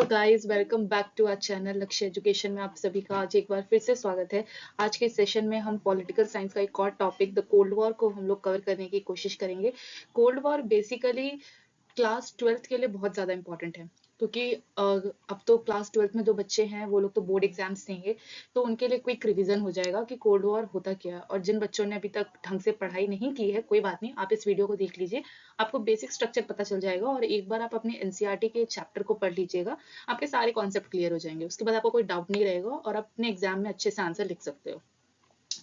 Guys, welcome back to our channel Lakshya education में आप सभी का आज एक बार फिर से स्वागत है। आज के सेशन में हम पॉलिटिकल साइंस का एक और टॉपिक द कोल्ड वॉर को हम लोग कवर करने की कोशिश करेंगे। Cold war basically class 12th के लिए बहुत ज़्यादा इंपॉर्टेंट है, क्योंकि अब तो क्लास 12th में जो बच्चे हैं वो लोग तो बोर्ड एग्जाम्स देंगे, तो उनके लिए क्विक रिवीजन हो जाएगा कि कोल्ड वॉर होता क्या है। और जिन बच्चों ने अभी तक ढंग से पढ़ाई नहीं की है, कोई बात नहीं, आप इस वीडियो को देख लीजिए, आपको बेसिक स्ट्रक्चर पता चल जाएगा। और एक बार आप अपने एनसीईआरटी के चैप्टर को पढ़ लीजिएगा, आपके सारे कॉन्सेप्ट क्लियर हो जाएंगे। उसके बाद आपको कोई डाउट नहीं रहेगा और आप अपने एग्जाम में अच्छे से आंसर लिख सकते हो।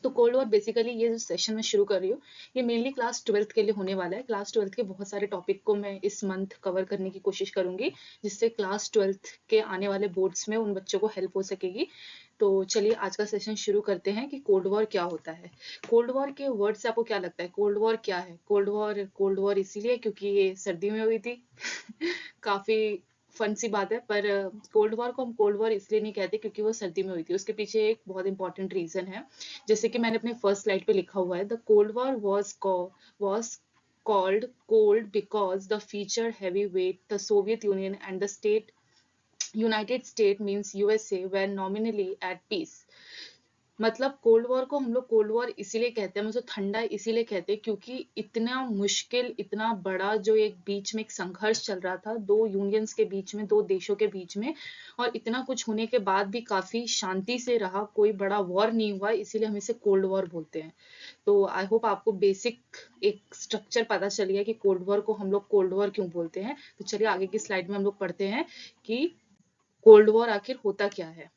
तो कोल्ड वॉर बेसिकली ये जो सेशन में शुरू कर रही हूँ, ये मेनली क्लास 12th के लिए होने वाला है। क्लास 12th के बहुत सारे टॉपिक को मैं इस मंथ कवर करने की कोशिश करूंगी, जिससे क्लास 12th के आने वाले बोर्ड्स में उन बच्चों को हेल्प हो सकेगी। तो चलिए आज का सेशन शुरू करते हैं कि कोल्ड वॉर क्या होता है। कोल्ड वॉर के वर्ड से आपको क्या लगता है, कोल्ड वॉर क्या है? कोल्ड वॉर इसीलिए क्योंकि ये सर्दी में हुई थी काफी फन सी बात है, पर कोल्ड वॉर को हम कोल्ड वॉर इसलिए नहीं कहते क्योंकि वो सर्दी में हुई थी। उसके पीछे एक बहुत इंपॉर्टेंट रीजन है, जैसे कि मैंने अपने फर्स्ट स्लाइड पे लिखा हुआ है, the cold war was called cold because the featured heavyweight the Soviet Union and the United States means USA were nominally at peace। मतलब कोल्ड वॉर को हम लोग कोल्ड वॉर इसीलिए कहते हैं, मतलब ठंडा इसीलिए कहते हैं क्योंकि इतना मुश्किल, इतना बड़ा जो एक बीच में एक संघर्ष चल रहा था दो यूनियंस के बीच में, दो देशों के बीच में, और इतना कुछ होने के बाद भी काफी शांति से रहा, कोई बड़ा वॉर नहीं हुआ, इसीलिए हम इसे कोल्ड वॉर बोलते हैं। तो आई होप आपको बेसिक एक स्ट्रक्चर पता चल गया कि कोल्ड वॉर को हम लोग कोल्ड वॉर क्यों बोलते हैं। तो चलिए आगे की स्लाइड में हम लोग पढ़ते हैं कि कोल्ड वॉर आखिर होता क्या है।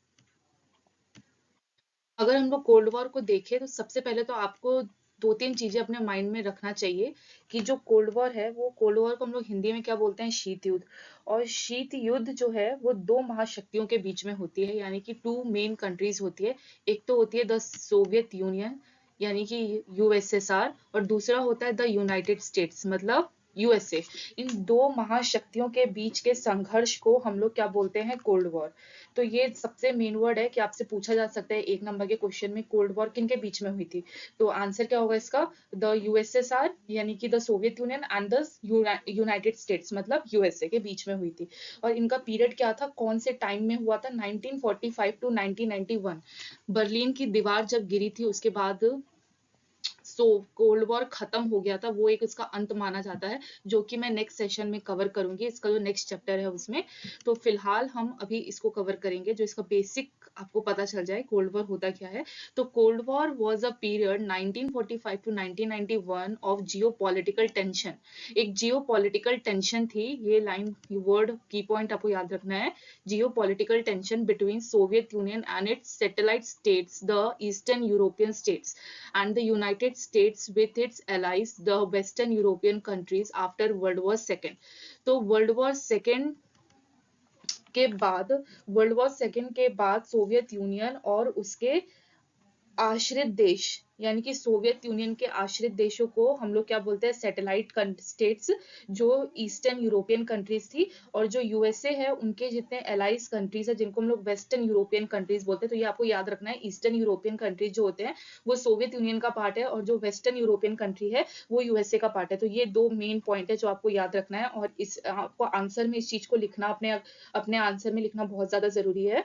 अगर हम लोग कोल्ड वॉर को देखें तो सबसे पहले तो आपको दो तीन चीजें अपने माइंड में रखना चाहिए कि जो कोल्ड वॉर है, वो कोल्ड वॉर को हम लोग हिंदी में क्या बोलते हैं, शीत युद्ध। और शीत युद्ध जो है वो दो महाशक्तियों के बीच में होती है, यानी कि टू मेन कंट्रीज होती है। एक तो होती है द सोवियत यूनियन यानी कि यूएसएसआर, और दूसरा होता है द यूनाइटेड स्टेट्स मतलब यूएसए। इन दो महाशक्तियों के बीच के संघर्ष को हम लोग क्या बोलते हैं, कोल्ड वॉर। तो ये सबसे मेन वर्ड है कि आपसे पूछा जा सकता है एक नंबर के क्वेश्चन में, कोल्ड वॉर किन के बीच में हुई थी। तो आंसर क्या होगा इसका, द यूएसएसआर यानी कि the Soviet union and the United states मतलब यूएसए के बीच में हुई थी। और इनका पीरियड क्या था, कौन से टाइम में हुआ था, 1945 टू 1991। बर्लिन की दीवार जब गिरी थी उसके बाद कोल्ड वॉर खत्म हो गया था, वो एक इसका अंत माना जाता है, जो कि मैं नेक्स्ट सेशन में कवर करूंगी, इसका जो नेक्स्ट चैप्टर है उसमें। तो फिलहाल हम अभी इसको कवर करेंगे, जो इसका बेसिक आपको पता चल जाए कोल्ड वॉर होता क्या है। तो cold war was a period 1945 to 1991 of geopolitical tension. एक जियोपॉलिटिकल टेंशन थी, ये लाइन वर्ड की पॉइंट आपको याद रखना है, geopolitical tension between Soviet union and it's satellite states the eastern European states and the United States with its allies, the Western European countries after World War II। तो world war second के बाद Soviet union और उसके आश्रित देश यानी कि Soviet union के आश्रित देशों को हम लोग क्या बोलते हैं, सैटेलाइट स्टेट्स, जो ईस्टर्न यूरोपियन कंट्रीज थी। और जो यूएसए है उनके जितने एलाइज कंट्रीज है जिनको हम लोग वेस्टर्न यूरोपियन कंट्रीज बोलते हैं। तो ये आपको याद रखना है, ईस्टर्न यूरोपियन कंट्रीज जो होते हैं वो सोवियत यूनियन का पार्ट है, और जो वेस्टर्न यूरोपियन कंट्री है वो यूएसए का पार्ट है। तो ये दो मेन पॉइंट है जो आपको याद रखना है, और इस आपको आंसर में इस चीज को लिखना, अपने आंसर में लिखना बहुत ज्यादा जरूरी है।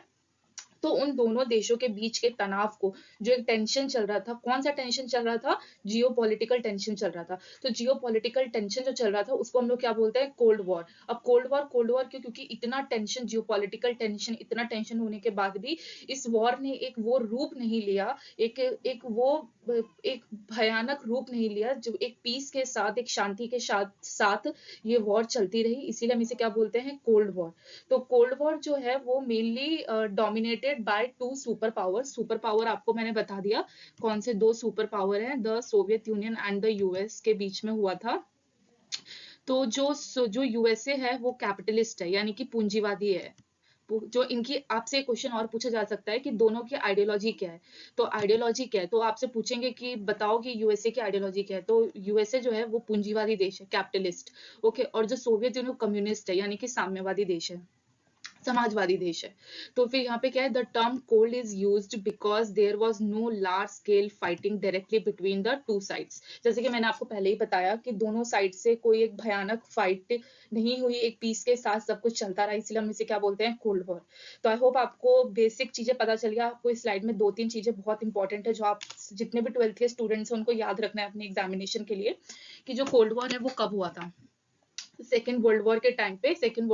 तो उन दोनों देशों के बीच के तनाव को, जो एक टेंशन चल रहा था, कौन सा टेंशन चल रहा था, जियोपॉलिटिकल टेंशन चल रहा था। तो जियोपॉलिटिकल टेंशन जो चल रहा था उसको हम लोग क्या बोलते हैं, कोल्ड वॉर। अब कोल्ड वॉर क्यों, क्योंकि इतना टेंशन, जियोपॉलिटिकल टेंशन, इतना टेंशन होने के बाद भी इस वॉर ने एक वो रूप नहीं लिया, एक भयानक रूप नहीं लिया, जो एक पीस के साथ, एक शांति के साथ ये वॉर चलती रही, इसीलिए हम इसे क्या बोलते हैं, कोल्ड वॉर। तो कोल्ड वॉर जो है वो mainly dominated by two super power आपको मैंने बता दिया कौन से दो सुपर पावर हैं, the Soviet union and the US के बीच में हुआ था। तो जो यूएसए है वो कैपिटलिस्ट है यानी कि पूंजीवादी है। जो इनकी आपसे क्वेश्चन और पूछा जा सकता है कि दोनों की आइडियोलॉजी क्या है। तो आइडियोलॉजी क्या है, तो आपसे पूछेंगे कि बताओ कि यूएसए की आइडियोलॉजी क्या है। तो यूएसए जो है वो पूंजीवादी देश है, कैपिटलिस्ट। ओके, और जो सोवियत यूनियन कम्युनिस्ट है यानी कि साम्यवादी देश है। समाजवादी देश है। तो फिर यहाँ पे क्या है, the term cold is used because there was no large scale fighting directly between the two sides. जैसे कि मैंने आपको पहले ही बताया कि दोनों साइड से कोई एक भयानक फाइट नहीं हुई, एक पीस के साथ सब कुछ चलता रहा, इसलिए हम इसे क्या बोलते हैं, कोल्ड वॉर। तो आई होप आपको बेसिक चीजें पता चल गया। आपको इस स्लाइड में 2-3 चीजें बहुत इंपॉर्टेंट है जो आप जितने भी 12th के स्टूडेंट्स हैं उनको याद रखना है अपने एग्जामिनेशन के लिए, कि जो कोल्ड वॉर है वो कब हुआ था। सेकेंड वर्ल्ड वॉर के टाइम पे, सेकेंड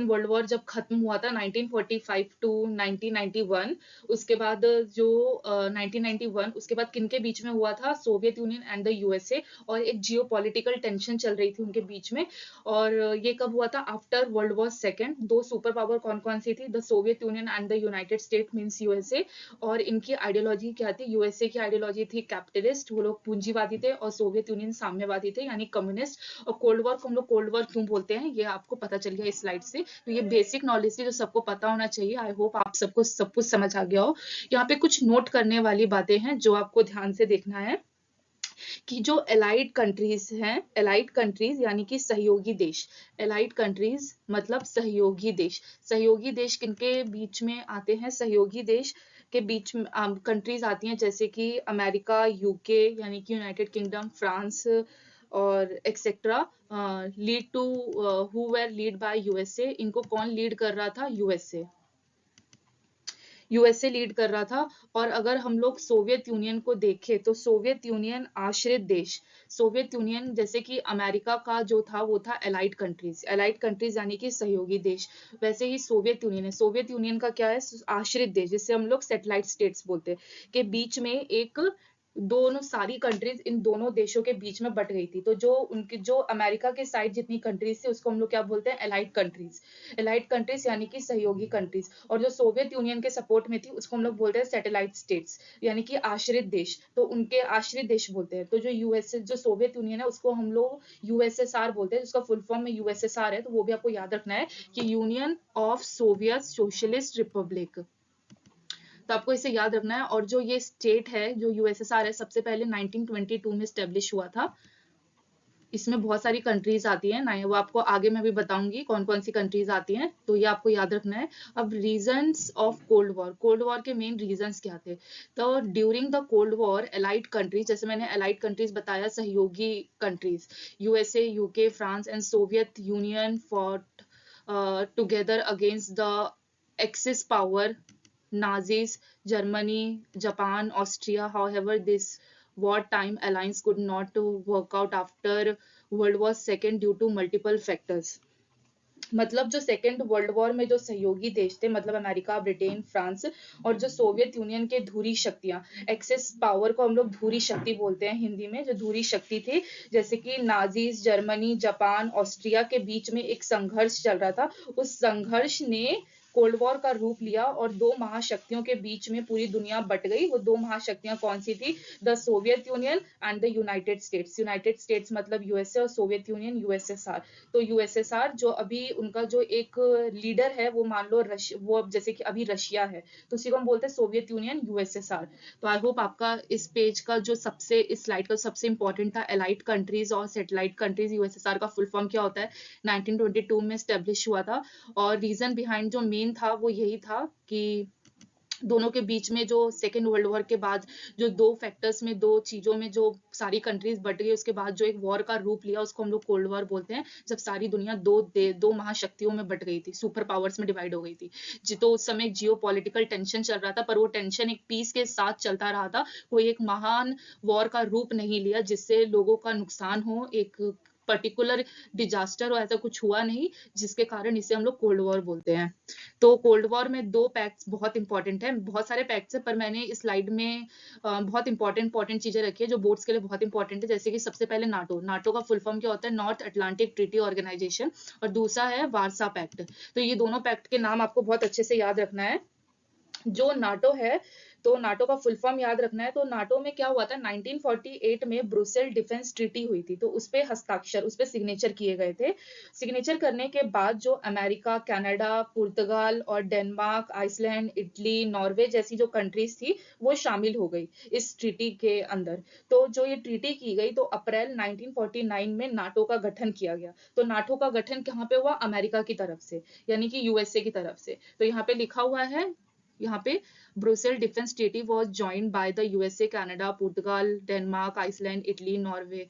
वर्ल्ड वॉर जब खत्म हुआ था 1945 टू 1991, उसके बाद जो 1991 उसके बाद किनके बीच में हुआ था, Soviet union and the USA, और एक जियो पॉलिटिकल टेंशन चल रही थी उनके बीच में। और ये कब हुआ था, आफ्टर वर्ल्ड वॉर सेकेंड। दो सुपर पावर कौन कौन सी थी, the Soviet union and the United state means USA. और इनकी आइडियोलॉजी क्या थी, यूएसए की आइडियोलॉजी थी कैपिटलिस्ट, वो लोग पूंजीवादी थे, और सोवियत यूनियन साम्यवादी थे यानी कम्युनिस्ट। और कोल्ड वॉर को हम लोग कोल्ड वॉर क्यों बोलते हैं ये आपको पता चल गया इस स्लाइड से। तो ये बेसिक नॉलेज थी जो सबको पता होना चाहिए। आई होप आप सबको सब कुछ समझ आ गया हो। यहाँ पे कुछ नोट करने वाली बातें हैं जो आपको ध्यान से देखना है, कि जो एलाइड कंट्रीज हैं, एलाइड कंट्रीज यानी कि सहयोगी देश, एलाइड कंट्रीज मतलब सहयोगी देश। सहयोगी देश किनके बीच में आते हैं, सहयोगी देश के बीच में कंट्रीज आती हैं जैसे कि अमेरिका, यूके यानी कि यूनाइटेड किंगडम, फ्रांस और etcetera. Lead to who were lead by USA, इनको कौन लीड कर रहा था, यूएसए, यूएसए लीड कर रहा था। और अगर हम लोग सोवियत यूनियन को देखें तो सोवियत यूनियन आश्रित देश, सोवियत यूनियन जैसे कि अमेरिका का जो था वो था एलाइड कंट्रीज, एलाइड कंट्रीज यानी कि सहयोगी देश। वैसे ही सोवियत यूनियन है, सोवियत यूनियन का क्या है, आश्रित देश, जिसे हम लोग सैटेलाइट स्टेट्स बोलते हैं, के बीच में एक दोनों सारी कंट्रीज इन दोनों देशों के बीच में बट गई थी। तो जो उनकी जो अमेरिका के साइड जितनी कंट्रीज थी उसको हम लोग क्या बोलते हैं, एलाइड कंट्रीज, एलाइड कंट्रीज यानी कि सहयोगी कंट्रीज। और जो सोवियत यूनियन के सपोर्ट में थी उसको हम लोग बोलते हैं सैटेलाइट स्टेट्स यानी कि आश्रित देश, तो उनके आश्रित देश बोलते हैं। तो जो यूएसए, जो सोवियत यूनियन है उसको हम लोग यूएसएसआर बोलते हैं, जिसका फुल फॉर्म में यूएसएसआर है, तो वो भी आपको याद रखना है कि union of Soviet socialist Republic, तो आपको इसे याद रखना है। और जो ये स्टेट है जो यूएसएसआर है सबसे पहले 1922 में स्टेब्लिश हुआ था। इसमें बहुत सारी कंट्रीज आती हैं ना, वो आपको आगे मैं भी बताऊंगी कौन कौन सी कंट्रीज आती हैं, तो ये आपको याद रखना है। अब reasons of cold war, cold war के मेन रीजंस क्या थे। तो during the cold war allied countries, जैसे मैंने एलाइड कंट्रीज बताया, सहयोगी countries, USA, UK, France and Soviet union fought together against the axis power Nazis, Germany, Japan, Austria. However, this wartime alliance could not work out after World War II due to multiple factors. मतलब जो second world war में जो सहयोगी देश थे, मतलब America, Britain, France और जो सोवियत यूनियन के धुरी शक्तियां, एक्सेस पावर को हम लोग धुरी शक्ति बोलते हैं हिंदी में, जो धुरी शक्ति थी जैसे कि नाजीज, जर्मनी, जापान, ऑस्ट्रिया के बीच में एक संघर्ष चल रहा था। उस संघर्ष ने कोल्ड वॉर का रूप लिया और दो महाशक्तियों के बीच में पूरी दुनिया बट गई। वो दो महाशक्तियां कौन सी थी, the Soviet union and the United states, United states मतलब यूएसए और सोवियत यूनियन यूएसएसआर। तो यूएसएसआर जो अभी उनका जो एक लीडर है वो मान लो वो जैसे कि अभी रशिया है, तो उसी को हम बोलते हैं सोवियत यूनियन यूएसएसआर। तो आई होप आपका इस पेज का जो सबसे, इस स्लाइड का सबसे इंपॉर्टेंट था एलाइड कंट्रीज और सैटेलाइट कंट्रीज, यूएसएसआर का फुल फॉर्म क्या होता है, 1922 में स्टेब्लिश हुआ था। और रीजन बिहाइंड जो मेन था वो यही था कि दोनों के बीच में जो सेकेंड वर्ल्ड वॉर के बाद जो दो फैक्टर्स में, दो चीजों में जो सारी कंट्रीज बट गई, उसके बाद जो एक वॉर का रूप लिया उसको हम लोग कोल्ड वॉर बोलते हैं। जब सारी दुनिया दो महाशक्तियों में बट गई थी, सुपर पावर्स में डिवाइड हो गई थी, तो उस समय जियो पॉलिटिकल टेंशन चल रहा था, पर वो टेंशन एक पीस के साथ चलता रहा था, कोई एक महान वॉर का रूप नहीं लिया जिससे लोगों का नुकसान हो, एक पर्टिकुलर डिजास्टर हो, ऐसा कुछ हुआ नहीं, जिसके कारण इसे हम लोग कोल्ड वॉर बोलते हैं। तो कोल्ड वॉर में दो पैक्ट्स बहुत इंपॉर्टेंट है, बहुत सारे पैक्ट्स है पर मैंने इस स्लाइड में बहुत इंपॉर्टेंट चीजें रखी है जो बोर्ड्स के लिए बहुत इंपॉर्टेंट है। जैसे कि सबसे पहले नाटो, नाटो का फुल फॉर्म क्या होता है, नॉर्थ अटलांटिक ट्रीटी ऑर्गेनाइजेशन, और दूसरा है वारसा पैक्ट। तो ये दोनों पैक्ट के नाम आपको बहुत अच्छे से याद रखना है। जो नाटो है, तो नाटो का फुल फॉर्म याद रखना है। तो नाटो में क्या हुआ था, 1948 में ब्रुसेल डिफेंस ट्रीटी हुई थी, तो उसपे हस्ताक्षर, उसपे सिग्नेचर किए गए थे। सिग्नेचर करने के बाद जो अमेरिका, कनाडा, पुर्तगाल और डेनमार्क, आइसलैंड, इटली, नॉर्वे जैसी जो कंट्रीज थी, वो शामिल हो गई इस ट्रीटी के अंदर। तो जो ये ट्रीटी की गई, तो अप्रैल 1949 में नाटो का गठन किया गया। तो नाटो का गठन कहाँ पे हुआ, अमेरिका की तरफ से, यानी कि यूएसए की तरफ से। तो यहाँ पे लिखा हुआ है, यहाँ पे Brussels defence treaty was joined by the USA, Canada, Portugal, Denmark, Iceland, Italy, Norway.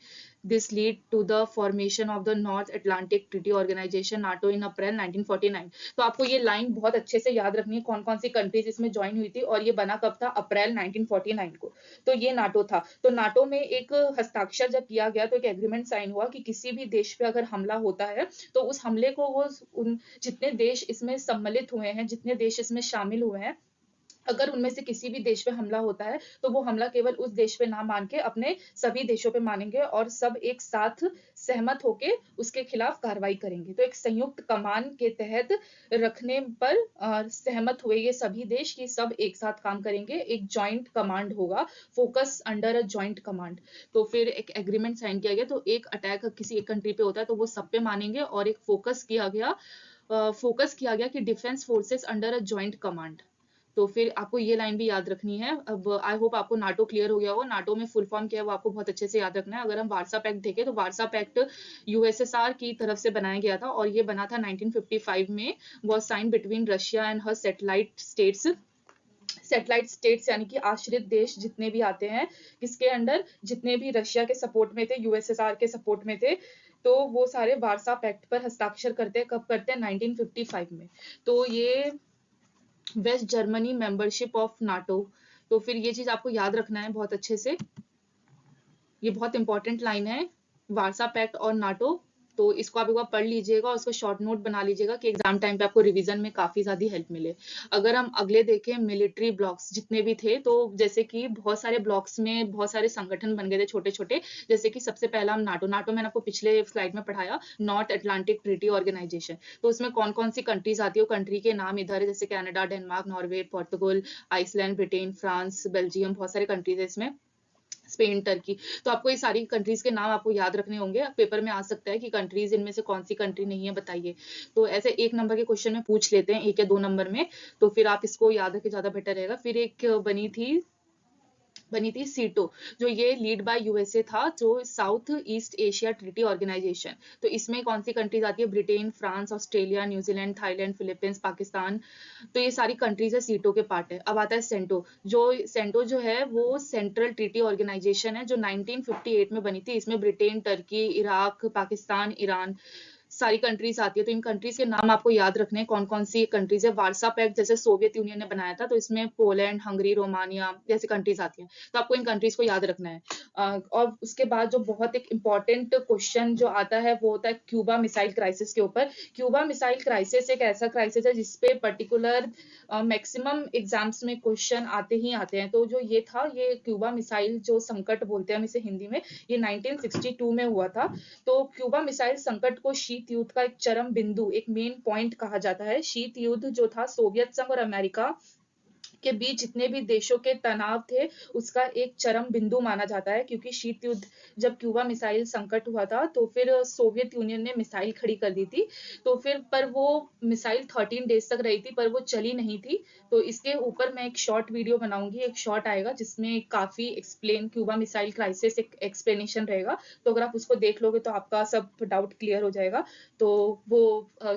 This lead to the formation of the North Atlantic Treaty Organization NATO in April 1949. तो आपको ये लाइन बहुत अच्छे से याद रखनी है, कौन कौन सी कंट्रीज इसमें ज्वाइन हुई थी, और ये बना कब था, अप्रैल 1949 को। तो ये नाटो था। तो नाटो में एक हस्ताक्षर जब किया गया, तो एक एग्रीमेंट साइन हुआ कि किसी भी देश पे अगर हमला होता है, तो उस हमले को वो उन जितने देश इसमें सम्मिलित हुए हैं, जितने देश इसमें शामिल हुए हैं, अगर उनमें से किसी भी देश पे हमला होता है, तो वो हमला केवल उस देश पे ना मान के अपने सभी देशों पे मानेंगे, और सब एक साथ सहमत होके उसके खिलाफ कार्रवाई करेंगे। तो एक संयुक्त कमान के तहत रखने पर सहमत हुए ये सभी देश कि सब एक साथ काम करेंगे, एक जॉइंट कमांड होगा, focus under a joint command. तो फिर एक एग्रीमेंट साइन किया गया। तो एक अटैक किसी एक कंट्री पे होता है, तो वो सब पे मानेंगे, और एक फोकस किया गया कि defence forces under a joint command. तो फिर आपको ये लाइन भी याद रखनी है। अब आई होप आपको नाटो क्लियर हो गया होगा। नाटो में फुल फॉर्म क्या है वो आपको बहुत अच्छे से याद रखना है। अगर हम वार्सा पैक्ट देखें, तो वार्सा पैक्ट यूएसएसआर की तरफ से बनाया गया था, और ये बना था 1955 में। Was sign between Russia and her satellite states यानी कि आश्रित देश जितने भी आते हैं, किसके अंडर, जितने भी रशिया के सपोर्ट में थे, यूएसएसआर के सपोर्ट में थे, तो वो सारे वार्सा पैक्ट पर हस्ताक्षर करते हैं। कब करते हैं, 1955 में। तो ये West Germany membership of NATO. तो फिर ये चीज आपको याद रखना है बहुत अच्छे से, ये बहुत इंपॉर्टेंट लाइन है, वार्सा पैक्ट और नाटो। तो इसको आप एक बार पढ़ लीजिएगा और उसको शॉर्ट नोट बना लीजिएगा कि एग्जाम टाइम पे आपको रिवीजन में काफी ज्यादा हेल्प मिले। अगर हम अगले देखें, मिलिट्री ब्लॉक्स जितने भी थे, तो जैसे कि बहुत सारे ब्लॉक्स में बहुत सारे संगठन बन गए थे छोटे छोटे। जैसे कि सबसे पहला हम नाटो मैंने आपको पिछले स्लाइड में पढ़ाया, नॉर्थ अटलांटिक ट्रीटी ऑर्गेनाइजेशन। तो उसमें कौन कौन सी कंट्रीज आती है, वो कंट्री के नाम इधर है, जैसे Canada, Denmark, Norway, Portugal, Iceland, Britain, France, Belgium, बहुत सारे कंट्रीज है इसमें, स्पेन, टर्की। तो आपको ये सारी कंट्रीज के नाम आपको याद रखने होंगे। पेपर में आ सकता है कि कंट्रीज इनमें से कौन सी कंट्री नहीं है, बताइए। तो ऐसे एक नंबर के क्वेश्चन में पूछ लेते हैं, 1 या 2 नंबर में। तो फिर आप इसको याद रखें, ज्यादा बेटर रहेगा। फिर एक बनी थी सीटो, जो ये लीड बाय यूएसए था, जो South East Asia treaty organisation. तो इसमें कौन सी कंट्रीज आती है, Britain, France, Australia, New Zealand, Thailand, Philippines, Pakistan. तो ये सारी कंट्रीज है, सीटो के पार्ट है। अब आता है सेंटो जो है वो सेंट्रल ट्रीटी ऑर्गेनाइजेशन है, जो 1958 में बनी थी। इसमें Britain, Turkey, Iraq, Pakistan, Iran, सारी कंट्रीज आती है। तो इन कंट्रीज के नाम आपको याद रखने हैं, कौन कौन सी कंट्रीज है। वार्सा पैक्ट जैसे सोवियत यूनियन ने बनाया था, तो इसमें पोलैंड, हंगरी, रोमानिया जैसी कंट्रीज आती हैं। तो आपको इन कंट्रीज को याद रखना है। और उसके बाद जो बहुत एक इंपॉर्टेंट क्वेश्चन जो आता है, वो होता है क्यूबा मिसाइल क्राइसिस के ऊपर। क्यूबा मिसाइल क्राइसिस एक ऐसा क्राइसिस है जिसपे पर्टिकुलर मैक्सिमम एग्जाम्स में क्वेश्चन आते ही आते हैं। तो जो ये था, ये क्यूबा मिसाइल जो संकट बोलते हैं हम इसे हिंदी में, ये 1962 में हुआ था। तो क्यूबा मिसाइल संकट को शीत युद्ध का एक चरम बिंदु, एक मेन पॉइंट कहा जाता है। शीत युद्ध जो था, सोवियत संघ और अमेरिका के बीच जितने भी देशों के तनाव थे, उसका एक चरम बिंदु माना जाता है। क्योंकि शीत युद्ध, जब क्यूबा मिसाइल संकट हुआ था, तो फिर सोवियत यूनियन ने मिसाइल खड़ी कर दी थी। तो फिर पर वो मिसाइल 13 डेज तक रही थी, पर वो चली नहीं थी। तो इसके ऊपर मैं एक शॉर्ट वीडियो बनाऊंगी, एक शॉर्ट आएगा जिसमें काफी एक्सप्लेन, क्यूबा मिसाइल क्राइसिस एक एक्सप्लेनेशन रहेगा। तो अगर आप उसको देख लोगे तो आपका सब डाउट क्लियर हो जाएगा। तो वो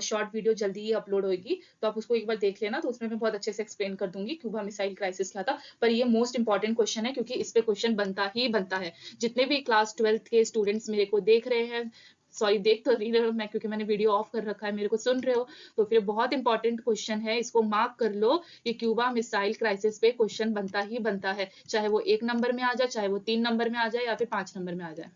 शॉर्ट वीडियो जल्दी ही अपलोड होगी, तो आप उसको एक बार देख लेना। तो उसमें मैं बहुत अच्छे से एक्सप्लेन कर दूंगी क्यूबा मिसाइल क्राइसिस क्या था। पर ये मोस्ट इंपॉर्टेंट क्वेश्चन है, क्योंकि इस पे क्वेश्चन बनता ही बनता है। जितने भी क्लास 12th के स्टूडेंट्स मेरे को देख रहे हैं, सॉरी देख तो नहीं रहे हो मैं, क्योंकि मैंने वीडियो ऑफ कर रखा है, मेरे को सुन रहे हो, तो फिर बहुत इंपॉर्टेंट क्वेश्चन है, इसको मार्क कर लो। ये क्यूबा मिसाइल क्राइसिस पे क्वेश्चन बनता ही बनता है, चाहे वो 1 नंबर में आ जाए, चाहे वो 3 नंबर में आ जाए, या फिर 5 नंबर में आ जाए।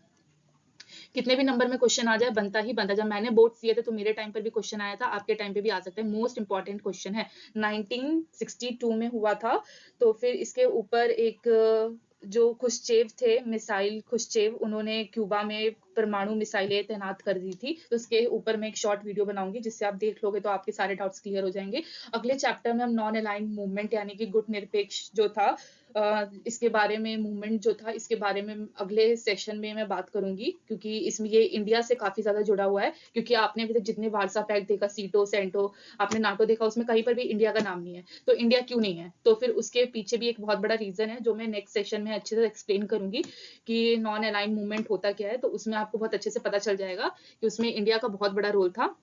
कितने भी नंबर में क्वेश्चन आ जाए, बनता ही बनता। जब मैंने बोर्ड दिए थे, तो मेरे टाइम पर भी क्वेश्चन आया था, आपके टाइम पे भी आ सकता है। मोस्ट इंपॉर्टेंट क्वेश्चन है, 1962 में हुआ था। तो फिर इसके ऊपर एक जो खुश्चेव थे, मिसाइल खुश्चेव, उन्होंने क्यूबा में परमाणु मिसाइलें तैनात कर दी थी। तो उसके ऊपर मैं एक शॉर्ट वीडियो बनाऊँगी, जिससे आप देख लोगे तो आपके सारे डाउट्स क्लियर हो जाएँगे। अगले चैप्टर में हम नॉन अलाइन्ड मूवमेंट यानी कि गुट निरपेक्ष जो था इसके बारे में मूवमेंट जो था, इसके बारे में अगले सेशन में मैं बात करूँगी, क्योंकि इसमें ये इंडिया से काफ़ी ज़्यादा जुड़ा हुआ है। क्योंकि आपने अभी तक जितने वारसा पैक्ट देखा, सीटो, सेंटो, आपने नाटो देखा, उसमें कहीं पर भी इंडिया का नाम नहीं है। तो इंडिया क्यों नहीं है? तो फिर उसके पीछे भी एक बहुत बड़ा रीज़न है, जो मैं नेक्स्ट सेशन में अच्छे से एक्सप्लेन करूँगी कि नॉन अलाइन्ड मूवमेंट होता क्या है। तो उसमें आपको बहुत अच्छे से पता चल जाएगा कि उसमें इंडिया का बहुत बड़ा रोल था।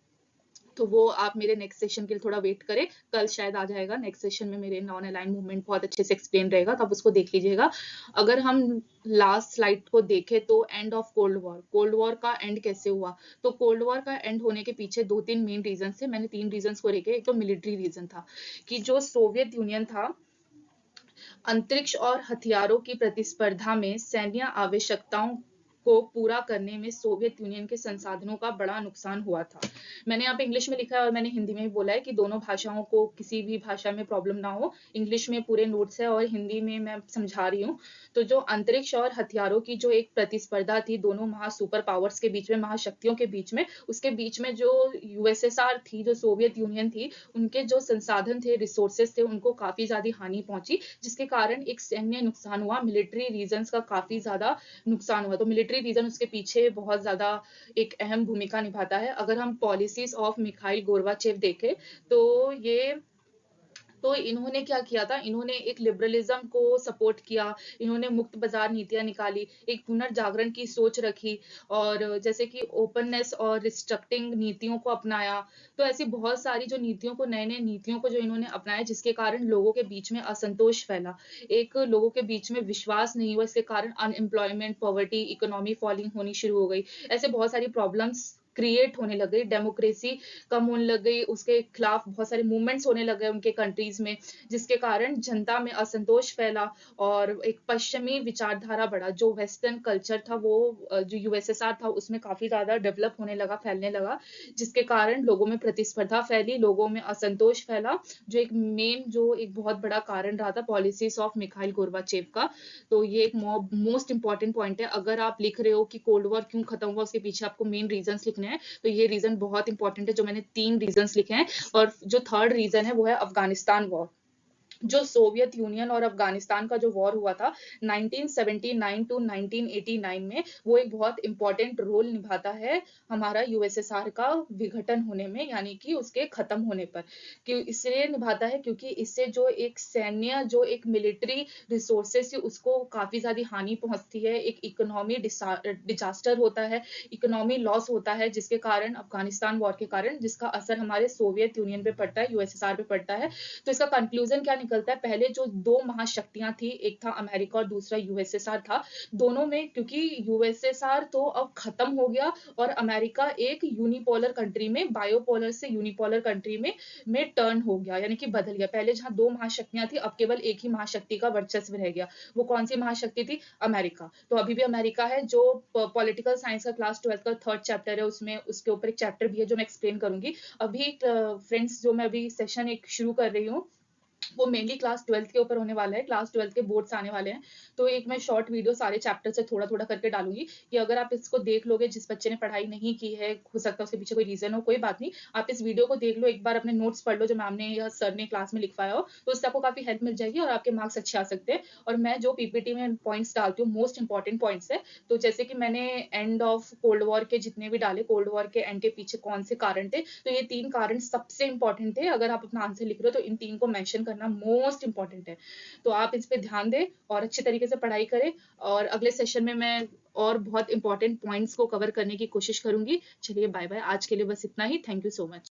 तो वो आप मेरे नेक्स्ट सेशन के लिए थोड़ा वेट करें, कल शायद आ जाएगा। नेक्स्ट सेशन में मेरे नॉन अलाइन्ड मूवमेंट बहुत अच्छे से एक्सप्लेन रहेगा, तो आप उसको देख लीजिएगा। अगर हम लास्ट स्लाइड को देखें तो एंड ऑफ कोल्ड वॉर का एंड कैसे हुआ? तो कोल्ड वॉर का एंड होने के पीछे 2-3 मेन रीजन थे। मैंने 3 रीजंस को लिखे। एक तो मिलिट्री रीजन था कि जो सोवियत यूनियन था, अंतरिक्ष और हथियारों की प्रतिस्पर्धा में सैन्य आवश्यकताओं को पूरा करने में सोवियत यूनियन के संसाधनों का बड़ा नुकसान हुआ था। मैंने यहाँ पे इंग्लिश में लिखा है और मैंने हिंदी में भी बोला है कि दोनों भाषाओं को किसी भी भाषा में प्रॉब्लम ना हो। इंग्लिश में पूरे नोट्स है और हिंदी में मैं समझा रही हूँ। तो जो अंतरिक्ष और हथियारों की जो एक प्रतिस्पर्धा थी दोनों सुपर पावर्स के बीच में, महाशक्तियों के बीच में, उसके बीच में जो यूएसएसआर थी, जो सोवियत यूनियन थी, उनके जो संसाधन थे, रिसोर्सेस थे, उनको काफी ज्यादा हानि पहुंची, जिसके कारण एक सैन्य नुकसान हुआ। मिलिट्री रीजन्स का काफी ज्यादा नुकसान हुआ। तो मिलिट्री रीजन उसके पीछे बहुत ज्यादा एक अहम भूमिका निभाता है। अगर हम पॉलिसीज ऑफ मिखाइल गोर्बाचेव देखें तो इन्होंने क्या किया था, इन्होंने एक लिबरलिज्म को सपोर्ट किया, इन्होंने मुक्त बाजार नीतियां निकाली, एक पुनर्जागरण की सोच रखी, और जैसे कि ओपननेस और रिस्ट्रक्टिंग नीतियों को अपनाया। तो ऐसी बहुत सारी जो नीतियों को, नए नए नीतियों को जो इन्होंने अपनाया, जिसके कारण लोगों के बीच में असंतोष फैला, एक लोगों के बीच में विश्वास नहीं हुआ, इसके कारण अनएम्प्लॉयमेंट, पॉवर्टी, इकोनॉमी फॉलिंग होनी शुरू हो गई। ऐसे बहुत सारी प्रॉब्लम्स क्रिएट होने लग गई, डेमोक्रेसी कम होने लग गई, उसके खिलाफ बहुत सारे मूवमेंट्स होने लग गए उनके कंट्रीज में, जिसके कारण जनता में असंतोष फैला और एक पश्चिमी विचारधारा बढ़ा। जो वेस्टर्न कल्चर था वो जो यूएसएसआर था उसमें काफी ज्यादा डेवलप होने लगा, फैलने लगा, जिसके कारण लोगों में प्रतिस्पर्धा फैली, लोगों में असंतोष फैला, जो एक बहुत बड़ा कारण रहा था पॉलिसीज ऑफ मिखाइल गोर्बाचेव का। तो ये एक मोस्ट इंपॉर्टेंट पॉइंट है। अगर आप लिख रहे हो कि कोल्ड वॉर क्यों खत्म हुआ, उसके पीछे आपको मेन रीजंस लिखने हैं, तो ये रीजन बहुत इंपॉर्टेंट है, जो मैंने 3 रीजंस लिखे हैं। और जो थर्ड रीजन है वो है अफगानिस्तान वॉर। जो सोवियत यूनियन और अफगानिस्तान का जो वॉर हुआ था 1979 टू 1989 में, वो एक बहुत इंपॉर्टेंट रोल निभाता है हमारा यूएसएसआर का विघटन होने में, यानी कि उसके खत्म होने पर। कि इसलिए निभाता है क्योंकि इससे जो एक सैन्य, जो एक मिलिट्री रिसोर्सेस थी, उसको काफी ज्यादा हानि पहुंचती है, एक इकोनॉमी डिजास्टर होता है, इकोनॉमी लॉस होता है, जिसके कारण अफगानिस्तान वॉर के कारण, जिसका असर हमारे सोवियत यूनियन पे पड़ता है, यूएसएसआर पे पड़ता है। तो इसका कंक्लूजन क्या निकलता है? पहले जो 2 महाशक्तियां थी, एक था अमेरिका और दूसरा यूएसएसआर था। दोनों में, क्योंकि यूएसएसआर तो अब खत्म हो गया और अमेरिका एक यूनिपोलर कंट्री में, बायोपोलर से यूनिपोलर कंट्री में टर्न हो गया, यानी कि बदल गया। पहले जहां 2 महाशक्तियां थी, अब केवल एक ही महाशक्ति का वर्चस्व रह गया। वो कौन सी महाशक्ति थी? अमेरिका। तो अभी भी अमेरिका है। जो पॉलिटिकल साइंस का क्लास 12 का 3rd चैप्टर है, उसमें उसके ऊपर एक चैप्टर भी है जो मैं एक्सप्लेन करूंगी। अभी फ्रेंड्स, जो मैं अभी सेशन एक शुरू कर रही हूँ, वो मेनली क्लास 12th के ऊपर होने वाला है। क्लास 12th के बोर्ड्स आने वाले हैं, तो एक मैं शॉर्ट वीडियो सारे चैप्टर से थोड़ा थोड़ा करके डालूंगी, कि अगर आप इसको देख लोगे, जिस बच्चे ने पढ़ाई नहीं की है, हो सकता है उसके पीछे कोई रीजन हो, कोई बात नहीं, आप इस वीडियो को देख लो, एक बार अपने नोट्स पढ़ लो जो मैम ने या सर ने क्लास में लिखवाया हो, तो उससे आपको काफी हेल्प मिल जाएगी और आपके मार्क्स अच्छे आ सकते हैं। और मैं जो पीपीटी में पॉइंट्स डालती हूँ, मोस्ट इंपॉर्टेंट पॉइंट्स है। तो जैसे कि मैंने एंड ऑफ कोल्ड वॉर के जितने भी डाले, कोल्ड वॉर के एंड के पीछे कौन से कारण थे, तो ये 3 कारण सबसे इंपॉर्टेंट थे। अगर आप अपना आंसर लिख रहे हो तो इन 3 को मेंशन करना मोस्ट इंपॉर्टेंट है। तो आप इस पे ध्यान दें और अच्छे तरीके से पढ़ाई करें, और अगले सेशन में मैं और बहुत इंपॉर्टेंट पॉइंट्स को कवर करने की कोशिश करूंगी। चलिए बाय बाय, आज के लिए बस इतना ही। Thank you so much.